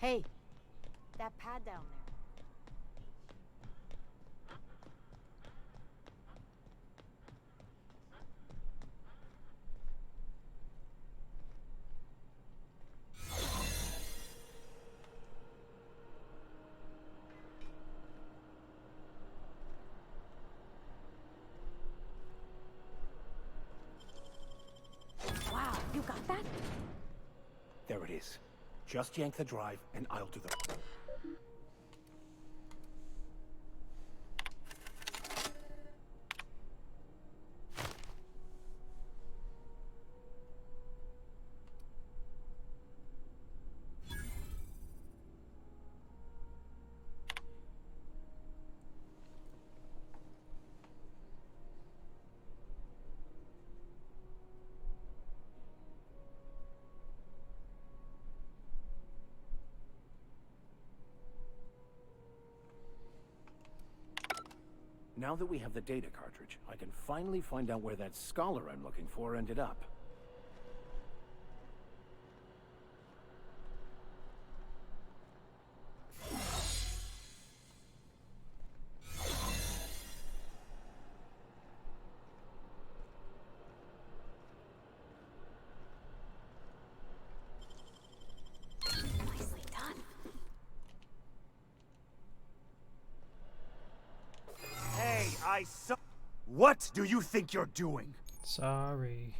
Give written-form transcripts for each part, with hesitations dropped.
Hey, that pad down there. Wow, you got that? There it is. Just yank the drive, and I'll do the... Now that we have the data cartridge, I can finally find out where that scholar I'm looking for ended up. Nicely done. Hey, I saw... What do you think you're doing? Sorry.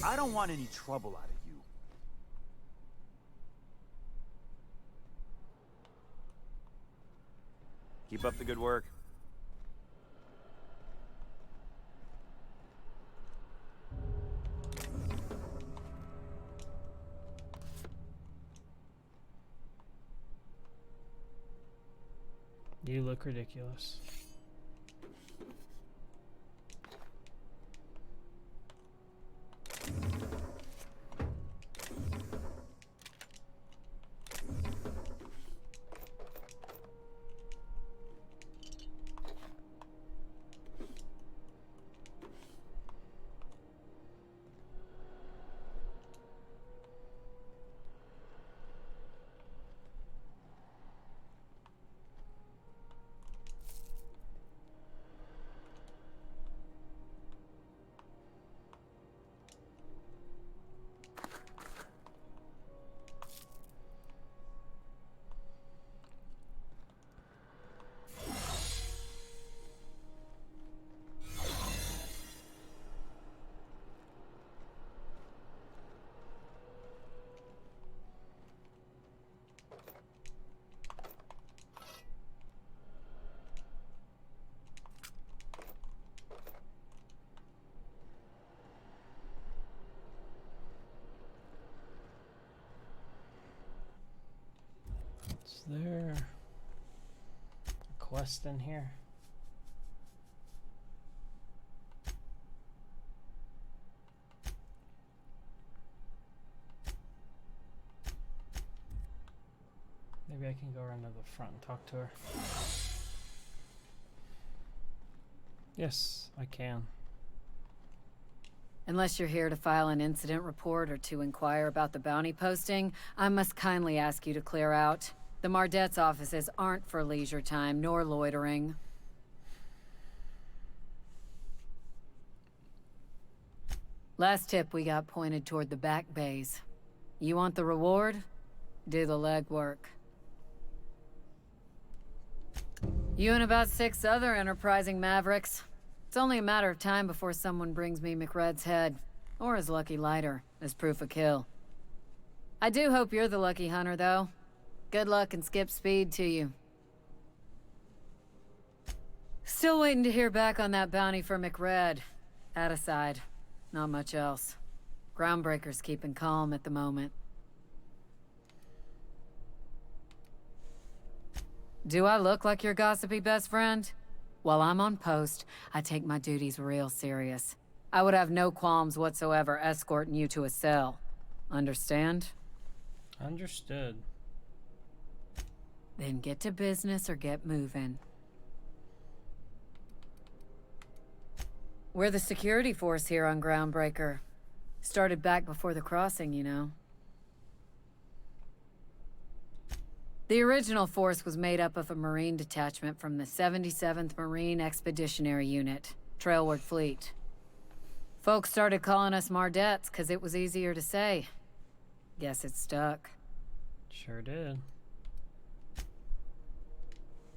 I don't want any trouble out of you. Keep up the good work. You look ridiculous. Is there a quest in here? Maybe I can go around to the front and talk to her. Yes, I can. Unless you're here to file an incident report or to inquire about the bounty posting, I must kindly ask you to clear out. The Mardet's offices aren't for leisure time nor loitering. Last tip we got pointed toward the back bays. You want the reward? Do the legwork. You and about 6 other enterprising mavericks. It's only a matter of time before someone brings me McRed's head, or his lucky lighter, as proof of kill. I do hope you're the lucky hunter, though. Good luck and skip speed to you. Still waiting to hear back on that bounty for McRed. That aside, not much else. Groundbreaker's keeping calm at the moment. Do I look like your gossipy best friend? While I'm on post, I take my duties real serious. I would have no qualms whatsoever escorting you to a cell. Understand? Understood. Then get to business or get moving. We're the security force here on Groundbreaker. Started back before the crossing, you know. The original force was made up of a Marine detachment from the 77th Marine Expeditionary Unit, Trailward Fleet. Folks started calling us Mardettes because it was easier to say. Guess it stuck. Sure did.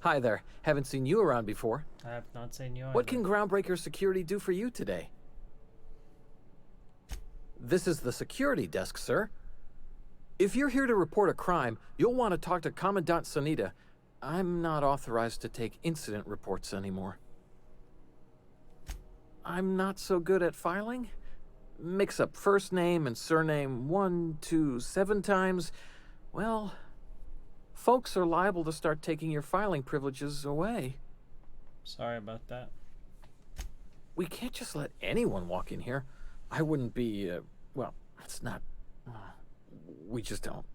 Hi there. Haven't seen you around before. I have not seen you What either. can Groundbreaker Security do for you today? This is the security desk, sir. If you're here to report a crime, you'll want to talk to Commandant Sanita. I'm not authorized to take incident reports anymore. I'm not so good at filing. Mix up first name and surname 1, 2, 7 times. Well, folks are liable to start taking your filing privileges away. Sorry about that. We can't just let anyone walk in here. I wouldn't be, well, it's not... we just don't.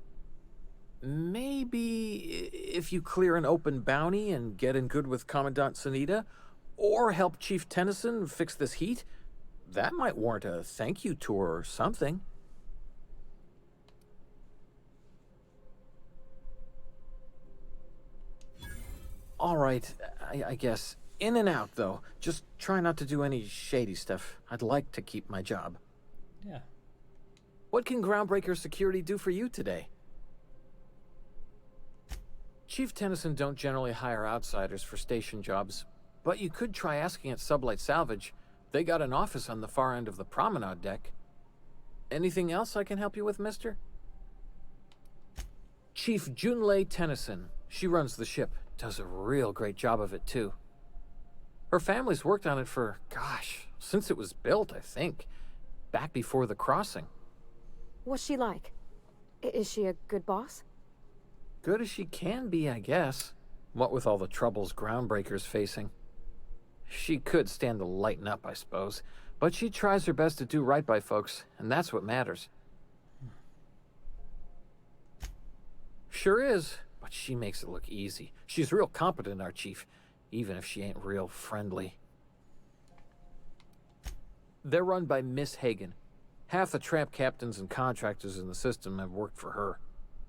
Maybe if you clear an open bounty and get in good with Commandant Sanita, or help Chief Tennyson fix this heat, that might warrant a thank you tour or something. All right, I guess. In and out, though. Just try not to do any shady stuff. I'd like to keep my job. Yeah. What can Groundbreaker Security do for you today? Chief Tennyson don't generally hire outsiders for station jobs, but you could try asking at Sublight Salvage. They got an office on the far end of the promenade deck. Anything else I can help you with, mister? Chief Junlei Tennyson. She runs the ship. Does a real great job of it, too. Her family's worked on it for, gosh, since it was built, I think. Back before the crossing. What's she like? Is she a good boss? Good as she can be, I guess. What with all the troubles Groundbreaker's facing. She could stand to lighten up, I suppose. But she tries her best to do right by folks, and that's what matters. Sure is, but she makes it look easy. She's real competent, our chief, even if she ain't real friendly. They're run by Miss Hagen. Half the tramp captains and contractors in the system have worked for her.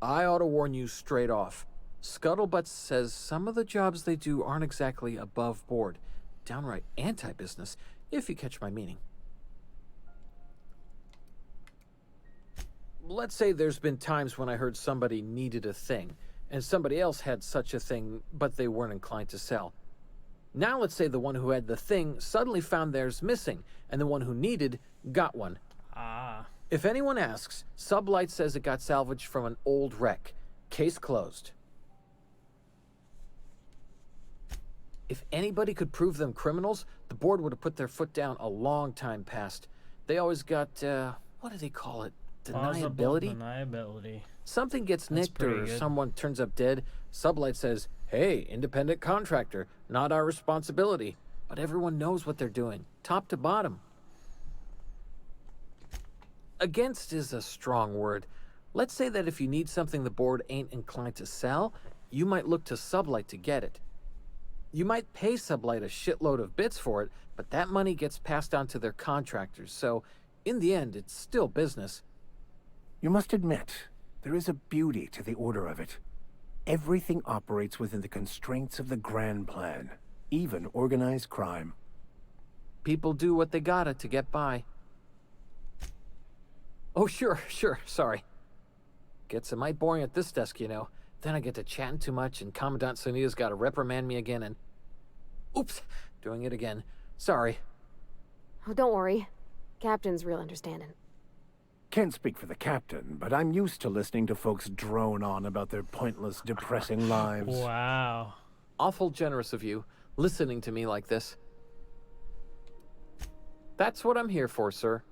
I ought to warn you straight off. Scuttlebutt says some of the jobs they do aren't exactly above board. Downright anti-business, if you catch my meaning. Let's say there's been times when I heard somebody needed a thing, and somebody else had such a thing, but they weren't inclined to sell. Now let's say the one who had the thing suddenly found theirs missing, and the one who needed got one. Ah. If anyone asks, Sublight says it got salvaged from an old wreck. Case closed. If anybody could prove them criminals, the board would have put their foot down a long time past. They always got, what do they call it? Plausible Deniability? deniability. Something gets That's nicked pretty or good. someone turns up dead. Sublight says, hey, independent contractor, not our responsibility. But everyone knows what they're doing, top to bottom. Against is a strong word. Let's say that if you need something the board ain't inclined to sell, you might look to Sublight to get it. You might pay Sublight a shitload of bits for it, but that money gets passed on to their contractors, so in the end, it's still business. You must admit, there is a beauty to the order of it. Everything operates within the constraints of the grand plan, even organized crime. People do what they gotta to get by. Oh, sure, sorry. Gets a mite boring at this desk, you know. Then I get to chatting too much, and Commandant Sunita's gotta reprimand me again, and... Oops, doing it again. Sorry. Oh, don't worry. Captain's real understanding. Can't speak for the captain, but I'm used to listening to folks drone on about their pointless, depressing lives. Wow. Awful generous of you, listening to me like this. That's what I'm here for, sir.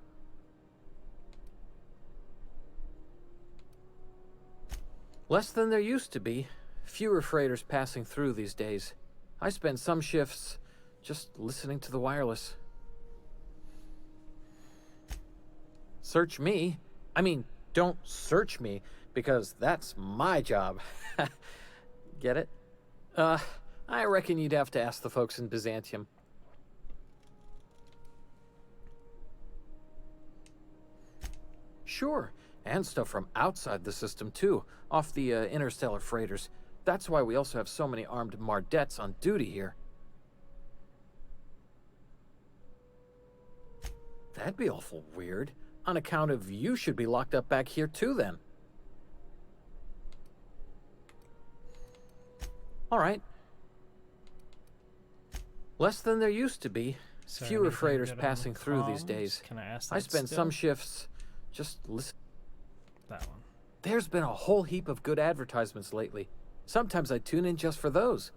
Less than there used to be. Fewer freighters passing through these days. I spend some shifts just listening to the wireless. Search me. I mean, don't search me, because that's my job. Get it? I reckon you'd have to ask the folks in Byzantium. Sure, and stuff from outside the system too, off the interstellar freighters. That's why we also have so many armed Mardettes on duty here. That'd be awful weird. On account of you should be locked up back here too then. Alright. Less than there used to be. Is there Fewer anything freighters good on passing the through these comms? days. Can I ask I that spend still? some shifts just listen. That one. There's been a whole heap of good advertisements lately. Sometimes I tune in just for those.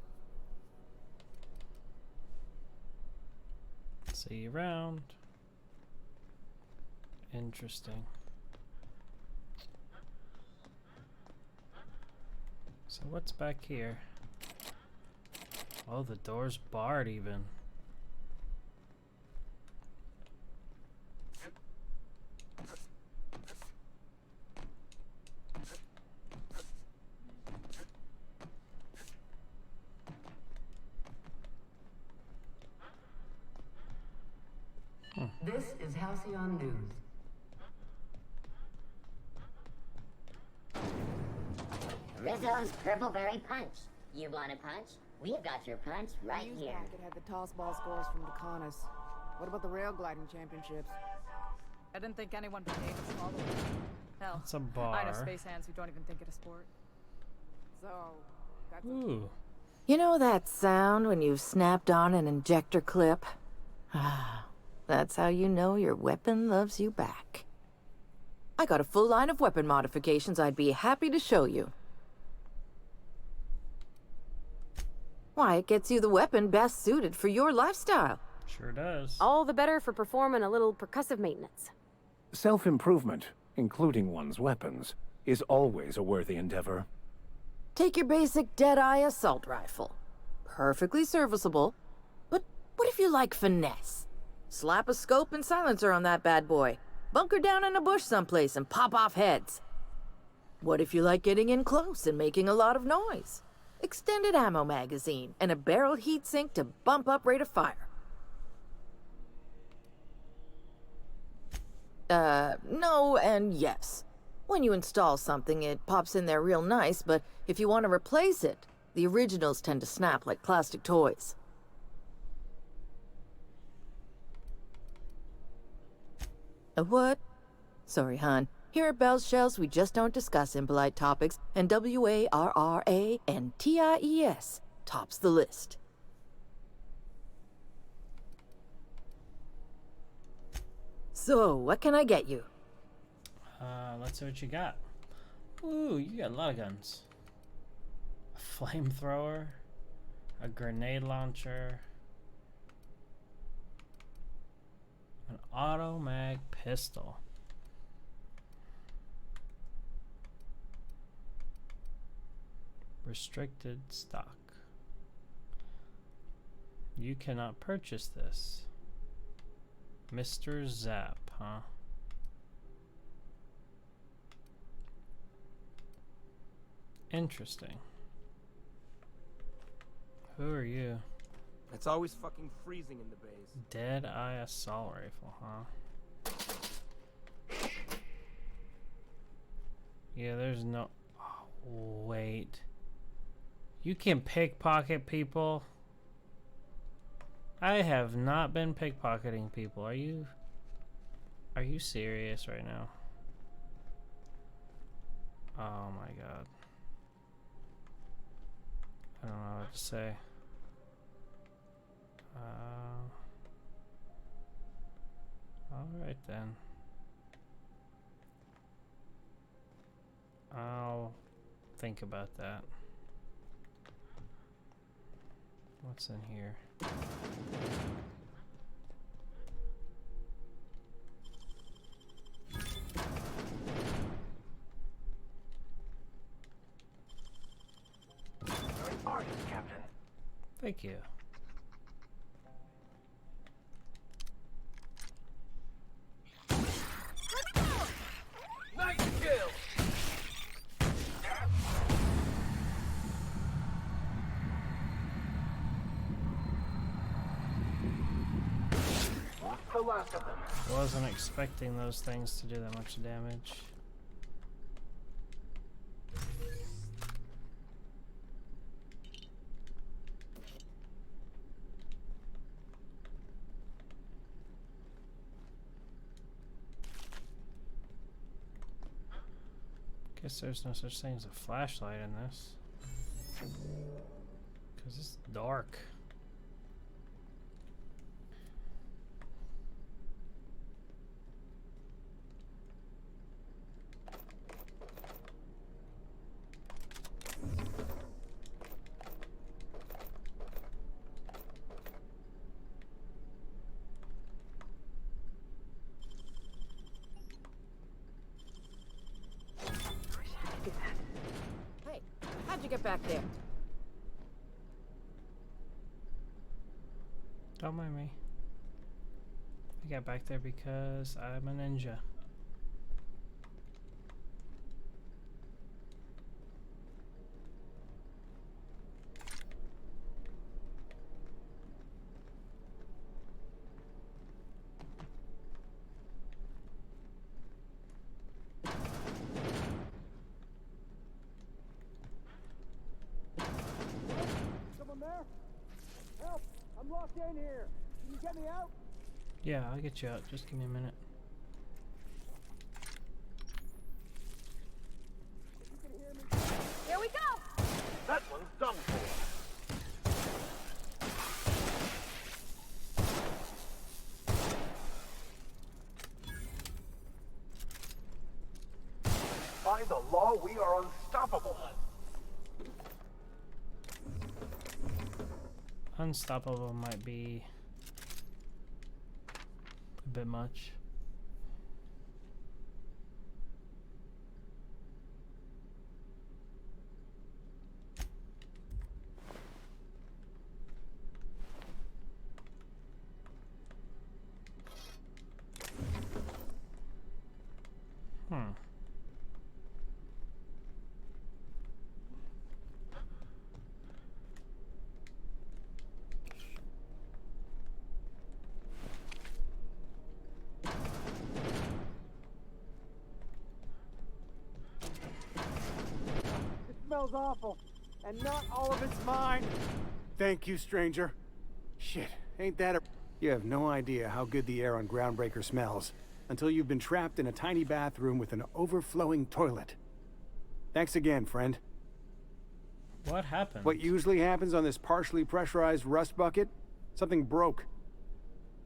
See you around. Interesting. So what's back here? Oh, the door's barred even. This is Halcyon News. Rizzo's Purple Berry Punch. You want a punch? We've got your punch right News here. packet had the toss ball scores from Dakonis. What about the rail gliding championships? I didn't think anyone would name us all the way. Hell, It's a I know bar. space hands who don't even think it a sport. So, that's Ooh. You know that sound when you've snapped on an injector clip? That's how you know your weapon loves you back. I got a full line of weapon modifications I'd be happy to show you. Why, it gets you the weapon best suited for your lifestyle. Sure does. All the better for performing a little percussive maintenance. Self-improvement, including one's weapons, is always a worthy endeavor. Take your basic Deadeye assault rifle. Perfectly serviceable. But what if you like finesse? Slap a scope and silencer on that bad boy. Bunker down in a bush someplace and pop off heads. What if you like getting in close and making a lot of noise? Extended ammo magazine and a barrel heatsink to bump up rate of fire. No and yes. When you install something, it pops in there real nice, but if you want to replace it, the originals tend to snap like plastic toys. A what? Sorry, hon. Here at Bell's Shells, we just don't discuss impolite topics, and WARRA and TIES tops the list. So, what can I get you? Let's see what you got. Ooh, you got a lot of guns. A flamethrower, a grenade launcher, an auto mag pistol. Restricted stock. You cannot purchase this. Mr. Zap, huh? Interesting. Who are you? It's always fucking freezing in the base. Deadeye assault rifle, huh? Yeah, there's no... Oh, wait. You can pickpocket people? I have not been pickpocketing people. Are you serious right now? Oh my god. I don't know what to say. Alright then. I'll think about that. What's in here? Captain. Thank you. the last of them. Wasn't expecting those things to do that much damage. Guess there's no such thing as a flashlight in this. Because it's dark. Hey, how'd you get back there? Don't mind me. I got back there because I'm a ninja. Someone there? Help! I'm locked in here. Can you get me out? Yeah, I'll get you out. Just give me a minute. Here we go! That one's done for. By the law, we are unstoppable. Unstoppable might be a bit much. It smells awful, and not all of it's mine. Thank you, stranger. Shit, ain't that a... You have no idea how good the air on Groundbreaker smells until you've been trapped in a tiny bathroom with an overflowing toilet. Thanks again, friend. What happened? What usually happens on this partially pressurized rust bucket? Something broke.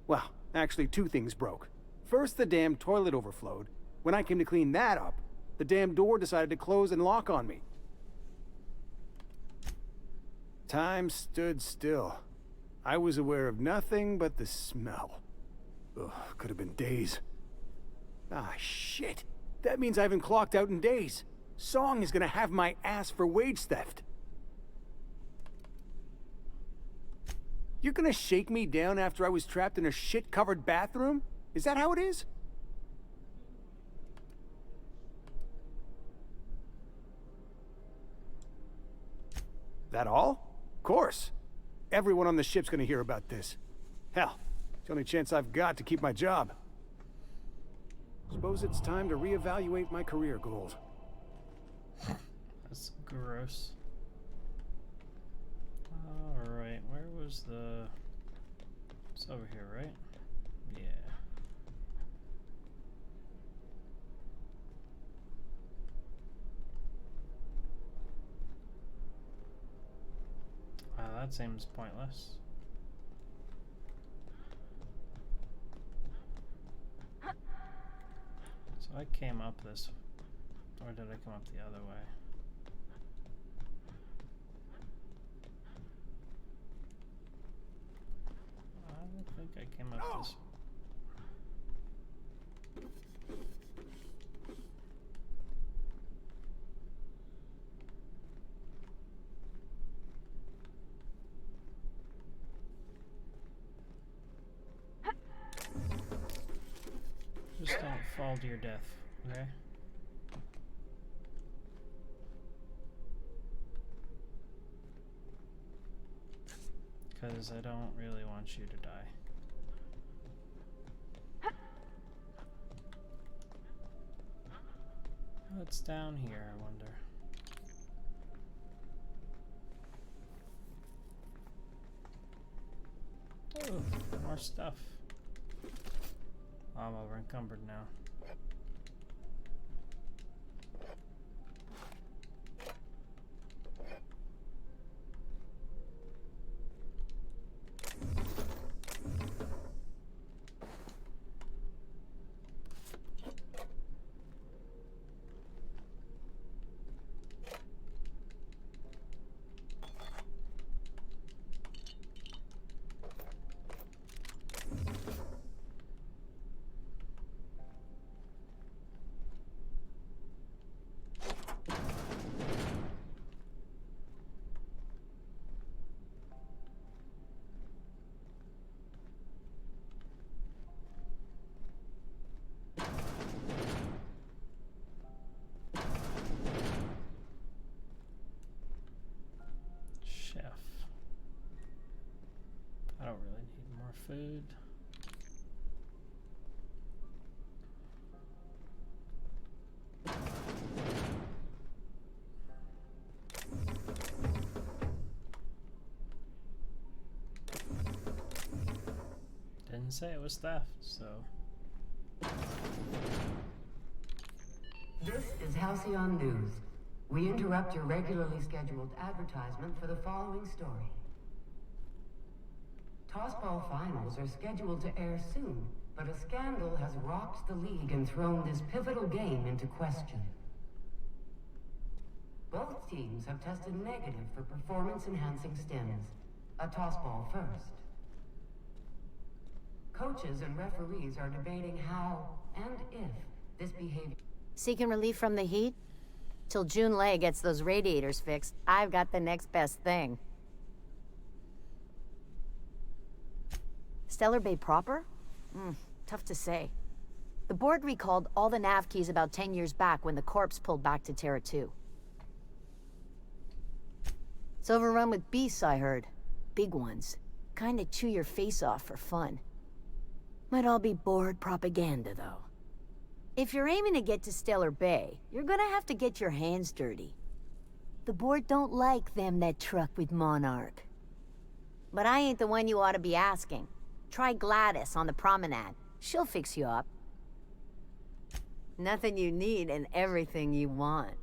Well, actually, two things broke. First, the damn toilet overflowed. When I came to clean that up, the damn door decided to close and lock on me. Time stood still. I was aware of nothing but the smell. Ugh, could have been days. Ah, shit. That means I haven't clocked out in days. Song is gonna have my ass for wage theft. You're gonna shake me down after I was trapped in a shit-covered bathroom? Is that how it is? That all? Of course. Everyone on the ship's gonna hear about this. Hell, it's the only chance I've got to keep my job. Suppose it's time to reevaluate my career goals. That's gross. Alright, where was the... It's over here, right? Yeah. Wow, that seems pointless. So I came up this... Or did I come up the other way? I don't think I came up this way. Just don't fall to your death, okay? Because I don't really want you to die. What's down here, I wonder? Oh, more stuff. I'm over encumbered now. Chef. I don't really need more food. Didn't say it was theft, so. This is Halcyon News. We interrupt your regularly scheduled advertisement for the following story. Tossball finals are scheduled to air soon, but a scandal has rocked the league and thrown this pivotal game into question. Both teams have tested negative for performance-enhancing stims. A tossball first. Coaches and referees are debating how and if this behavior... Seeking relief from the heat? Till June Lay gets those radiators fixed, I've got the next best thing. Stellar Bay proper? Tough to say. The board recalled all the nav keys about 10 years back when the corpse pulled back to Terra 2. It's overrun with beasts, I heard. Big ones. Kinda chew your face off for fun. Might all be board propaganda, though. If you're aiming to get to Stellar Bay, you're gonna have to get your hands dirty. The board don't like them that truck with Monarch. But I ain't the one you ought to be asking. Try Gladys on the promenade. She'll fix you up. Nothing you need and everything you want.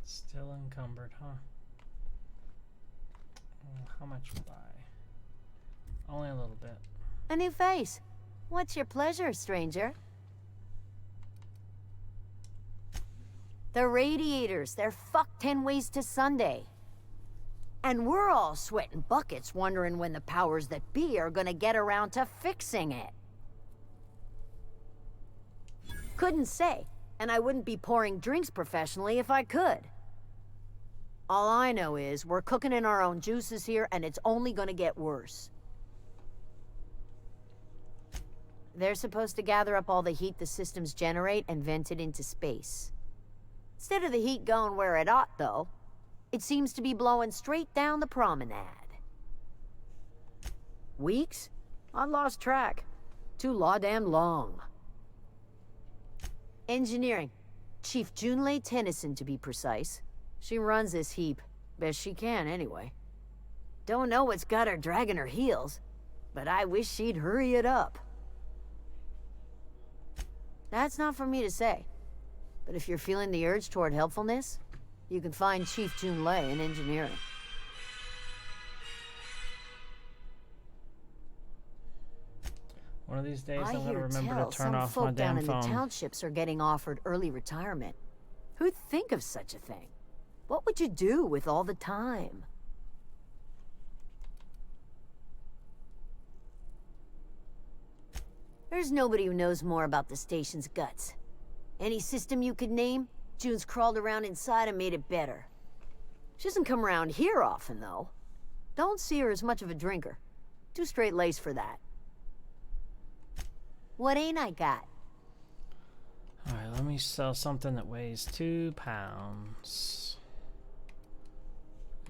Still encumbered, huh? How much will I? Only a little bit. A new face. What's your pleasure, stranger? The radiators, they're fucked 10 ways to Sunday. And we're all sweating buckets wondering when the powers that be are gonna get around to fixing it. Couldn't say, and I wouldn't be pouring drinks professionally if I could. All I know is we're cooking in our own juices here, and it's only gonna get worse. They're supposed to gather up all the heat the systems generate and vent it into space. Instead of the heat going where it ought, though, it seems to be blowing straight down the promenade. Weeks? I lost track. Too law-damn long. Engineering. Chief Junlei Tennyson, to be precise. She runs this heap. Best she can, anyway. Don't know what's got her dragging her heels, but I wish she'd hurry it up. That's not for me to say. But if you're feeling the urge toward helpfulness, you can find Chief Junlei in engineering. One of these days, I I'm gonna hear remember tell to turn some off folk my down damn in phone. the townships are getting offered early retirement. Who'd think of such a thing? What would you do with all the time? There's nobody who knows more about the station's guts. Any system you could name, June's crawled around inside and made it better. She doesn't come around here often, though. Don't see her as much of a drinker. Too straight-laced for that. What ain't I got? Alright, let me sell something that weighs 2 pounds.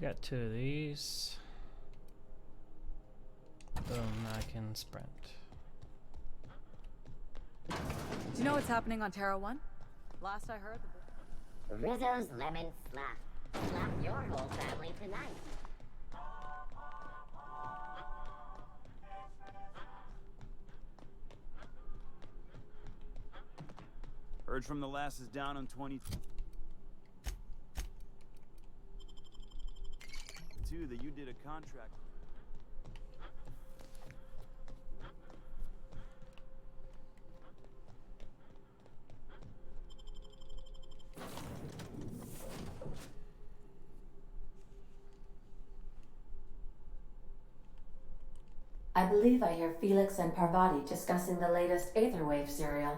Got 2 of these. Boom, I can sprint. Do you know what's happening on Terra 1? Last I heard, Rizzo's Lemon Slap. Slap your whole family tonight. Heard from the lasses down on 22 that you did a contract. I believe I hear Felix and Parvati discussing the latest Aetherwave serial.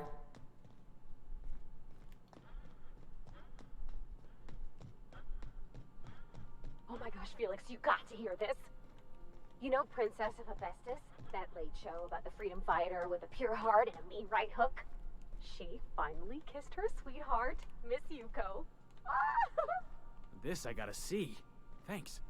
Oh my gosh, Felix, you got to hear this. You know Princess of Hephaestus? That late show about the freedom fighter with a pure heart and a mean right hook? She finally kissed her sweetheart, Miss Yuko. This I gotta see. Thanks.